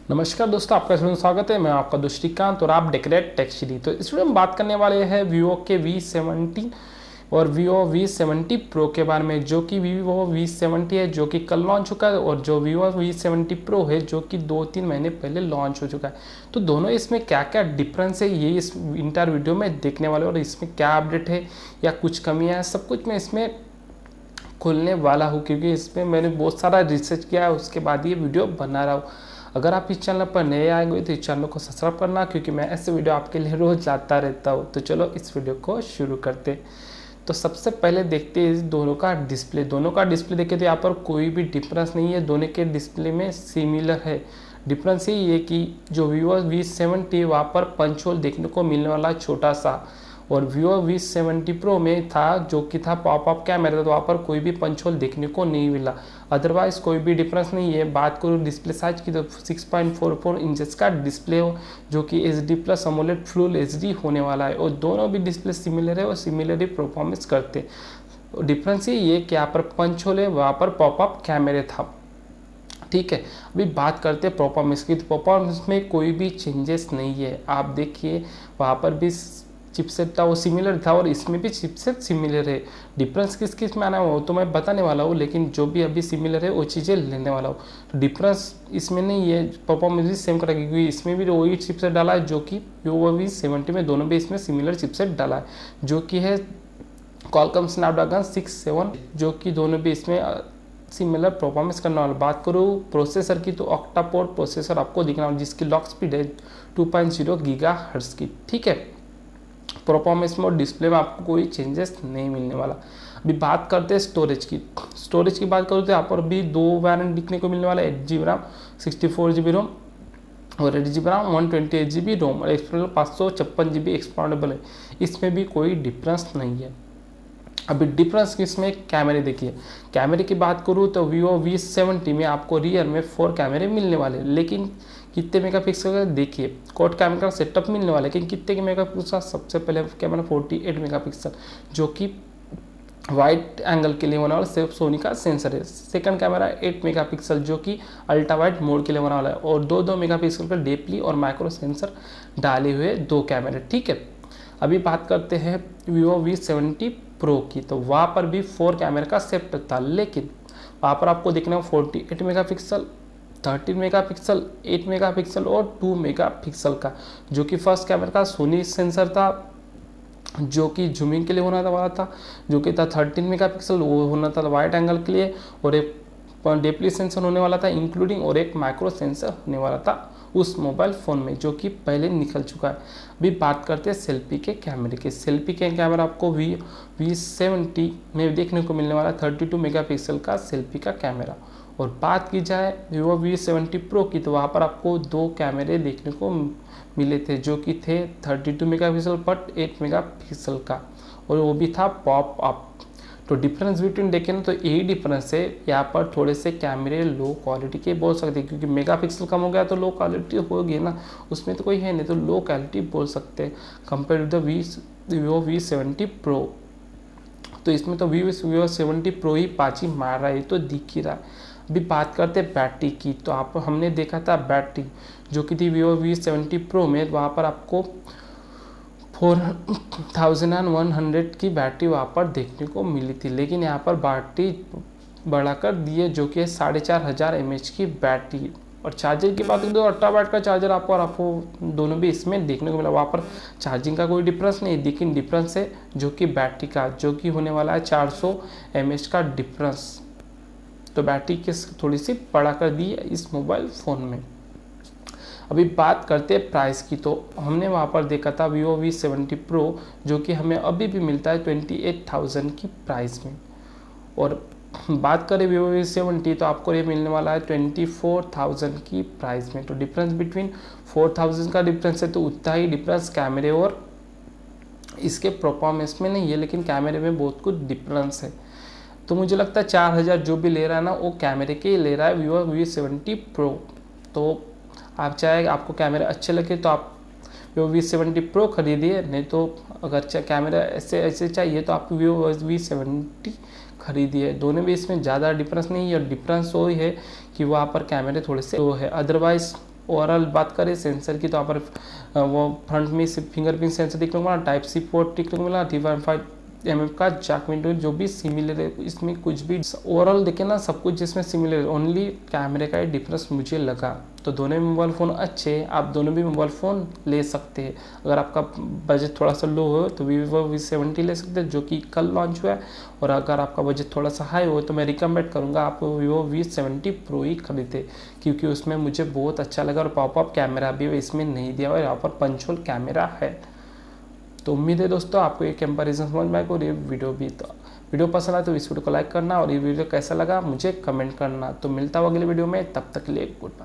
नमस्कार दोस्तों, आपका इसमें स्वागत है। मैं आपका दुष्टिकांत और आप डेकोरेट टेक्सचरी। तो इस वीडियो में बात करने वाले हैं वीवो के V70 और वीवो V70 प्रो के बारे में, जो कि वीवो V70 है जो कि कल लॉन्च चुका है, और जो वीवो V70 प्रो है जो कि 2-3 महीने पहले लॉन्च हो चुका है। तो दोनों इसमें क्या क्या डिफरेंस है ये इस इंटर वीडियो में देखने वाले, और इसमें क्या अपडेट है या कुछ कमियाँ हैं, सब कुछ मैं इसमें खोलने वाला हूँ, क्योंकि इसमें मैंने बहुत सारा रिसर्च किया है, उसके बाद ये वीडियो बना रहा हूँ। अगर आप इस चैनल पर नए आए हुए तो इस चैनल को सब्सक्राइब करना, क्योंकि मैं ऐसे वीडियो आपके लिए रोज लाता रहता हूँ। तो चलो इस वीडियो को शुरू करते। तो सबसे पहले देखते हैं इस दोनों का डिस्प्ले देखें तो यहाँ पर कोई भी डिफरेंस नहीं है, दोनों के डिस्प्ले में सिमिलर है। डिफरेंस यही है कि जो वीवो V70 वहाँ पर पंच होल देखने को मिलने वाला छोटा सा, और वीवो V70 प्रो में था जो कि था पॉपअप कैमरा, तो वहाँ पर कोई भी पंच होल देखने को नहीं मिला। अदरवाइज कोई भी डिफरेंस नहीं है। बात करूँ डिस्प्ले साइज की तो 6.44 इंचेस का डिस्प्ले हो, जो कि HD plus AMOLED full HD होने वाला है, और दोनों भी डिस्प्ले सिमिलर है और सिमिलर ही परफॉर्मेंस करते। डिफरेंस ये है कि यहाँ पर पंच होल है, वहाँ पर पॉपअप कैमरे था। ठीक है, अभी बात करते हैं परफॉर्मेंस की। तो परफॉर्मेंस में कोई भी चेंजेस नहीं है। आप देखिए वहाँ पर भी चिपसेट था वो सिमिलर था, और इसमें भी चिपसेट सिमिलर है। डिफरेंस किस किस में आना है वो तो मैं बताने वाला हूँ, लेकिन जो भी अभी सिमिलर है वो चीज़ें लेने वाला हूँ। तो डिफरेंस इसमें नहीं है, परफॉर्मेंस भी सेम करेगी, क्योंकि इसमें भी वही चिपसेट डाला है जो कि वीवो V70 में दोनों भी इसमें सिमिलर चिपसेट डाला है, जो कि है क्वालकॉम स्नैपड्रैगन 67, जो कि दोनों भी इसमें सिमिलर परफॉर्मेंस करने वाला। बात करूँ प्रोसेसर की तो ऑक्टा कोर प्रोसेसर आपको दिखना वाला, जिसकी लॉक स्पीड है 2.0 गीगाहर्ट्ज़ की। ठीक है, परफॉर्मेंस में और डिस्प्ले में आपको कोई चेंजेस नहीं मिलने वाला। अभी बात करते हैं स्टोरेज की बात करूँ तो यहाँ पर भी दो वेरिएंट दिखने को मिलने वाला है, 8GB रैम 64GB रोम, और 8GB रैम 128GB रोम, और एक्सटर्नल 556GB एक्सपांडेबल है। इसमें भी कोई डिफरेंस नहीं है। अभी डिफरेंस किसमें, कैमरे देखिए। कैमरे की बात करूँ तो वीवो V70 में आपको रियर में 4 कैमरे मिलने वाले, लेकिन कितने मेगापिक्सल का देखिए। क्वाड कैमरा का सेटअप मिलने वाला है, लेकिन कितने के मेगापिक्सल। सबसे पहले कैमरा 48 मेगापिक्सल, जो कि वाइड एंगल के लिए होने वाला सिर्फ सोनी का सेंसर है। सेकंड कैमरा 8 मेगापिक्सल, जो कि अल्ट्रा वाइड मोड के लिए होने वाला है, और 2 मेगापिक्सल का डेप्ली और माइक्रो सेंसर डाले हुए 2 कैमरे। ठीक है, अभी बात करते हैं वीवो V70 प्रो की। तो वहाँ पर भी 4 कैमरे का सेट था, लेकिन वहाँ पर आपको देखना 48 मेगापिक्सल, 13 मेगापिक्सल, 8 मेगापिक्सल और 2 मेगापिक्सल का, जो कि फर्स्ट कैमरा का सोनी सेंसर था, जो कि जूमिंग के लिए होना था वाला था, जो कि था 13 मेगापिक्सल, वो होना था वाइड एंगल के लिए, और एक डेप्ली सेंसर होने वाला था इंक्लूडिंग, और एक माइक्रो सेंसर होने वाला था उस मोबाइल फ़ोन में, जो कि पहले निकल चुका है। अभी बात करते हैं सेल्फी के कैमरे की। सेल्फी के कैमरा आपको V70 में देखने को मिलने वाला 32 मेगापिक्सल का सेल्फी का कैमरा। और बात की जाए वीवो V70 प्रो की, तो वहाँ पर आपको 2 कैमरे देखने को मिले थे, जो कि थे 32 मेगापिक्सल बट 8 मेगापिक्सल का, और वो भी था पॉप अप। तो डिफरेंस बिटवीन देखें ना तो यही डिफरेंस है। यहाँ पर थोड़े से कैमरे लो क्वालिटी के बोल सकते हैं, क्योंकि मेगापिक्सल कम हो गया तो लो क्वालिटी होगी ना, उसमें तो कोई है नहीं, तो लो क्वालिटी बोल सकते हैं compare to the Vivo V70 pro. तो इसमें तो वीवो 70 प्रो ही पाची मार रहा है, तो दिख ही रहा है। अभी बात करते हैं बैटरी की। तो आप हमने देखा था बैटरी जो कि थी वीवो V70 प्रो में, वहाँ पर आपको 4100 की बैटरी वहाँ पर देखने को मिली थी, लेकिन यहाँ पर बैटरी बढ़ाकर दी है, जो कि है 4500 mAh की बैटरी। और चार्जर की बात करें तो 18 वाट का चार्जर आपको दोनों भी इसमें देखने को मिला। वहाँ पर चार्जिंग का कोई डिफरेंस नहीं, लेकिन डिफरेंस है जो कि बैटरी का, जो कि होने वाला है 400 mAh का डिफरेंस। तो बैटरी की थोड़ी सी बढ़ाकर दी है इस मोबाइल फ़ोन में। अभी बात करते हैं प्राइस की। तो हमने वहाँ पर देखा था वीवो V70 प्रो, जो कि हमें अभी भी मिलता है 28,000 की प्राइस में। और बात करें वीवो V70 तो आपको ये मिलने वाला है 24,000 की प्राइस में। तो डिफरेंस बिटवीन 4,000 का डिफरेंस है, तो उतना ही डिफरेंस कैमरे और इसके परफॉर्मेंस में नहीं है, लेकिन कैमरे में बहुत कुछ डिफरेंस है। तो मुझे लगता है 4,000 जो भी ले रहा है ना, वो कैमरे के ही ले रहा है वीवो V70 प्रो। तो आप चाहे आपको कैमरे अच्छे लगे तो आप वीवो V70 प्रो खरीदिए, नहीं तो अगर कैमरा ऐसे चाहिए तो आप वीवो V70 खरीदिए। दोनों भी इसमें ज़्यादा डिफरेंस नहीं है, और डिफरेंस वही है कि वहाँ पर कैमरे थोड़े से वो है। अदरवाइज़ ओवरऑल बात करें सेंसर की तो यहाँ पर वो फ्रंट में फिंगरप्रिंट सेंसर देखने को मिला, टाइप सी पोर्ट देखने को मिला, 3.5 mm का जैक विंडो जो भी सिमिलर है, इसमें कुछ भी ओवरऑल देखे ना सब कुछ जिसमें सिमिलर है, ओनली कैमरे का ही डिफरेंस मुझे लगा। तो दोनों मोबाइल फ़ोन अच्छे हैं, आप दोनों भी मोबाइल फ़ोन ले सकते हैं। अगर आपका बजट थोड़ा सा लो हो तो वीवो V70 ले सकते हैं जो कि कल लॉन्च हुआ है, और अगर आपका बजट थोड़ा सा हाई हो तो मैं रिकमेंड करूँगा आप वीवो V70 प्रो ही खरीदे, क्योंकि उसमें मुझे बहुत अच्छा लगा और पॉपअप कैमरा भी इसमें नहीं दिया हुआ है, यहाँ पर पंच होल कैमरा है। तो उम्मीद है दोस्तों आपको ये कंपैरिजन समझ में आएगा और ये वीडियो भी। तो वीडियो पसंद आए तो इस वीडियो को लाइक करना और ये वीडियो कैसा लगा मुझे कमेंट करना। तो मिलता हूँ अगले वीडियो में, तब तक के लिए गुड बाय।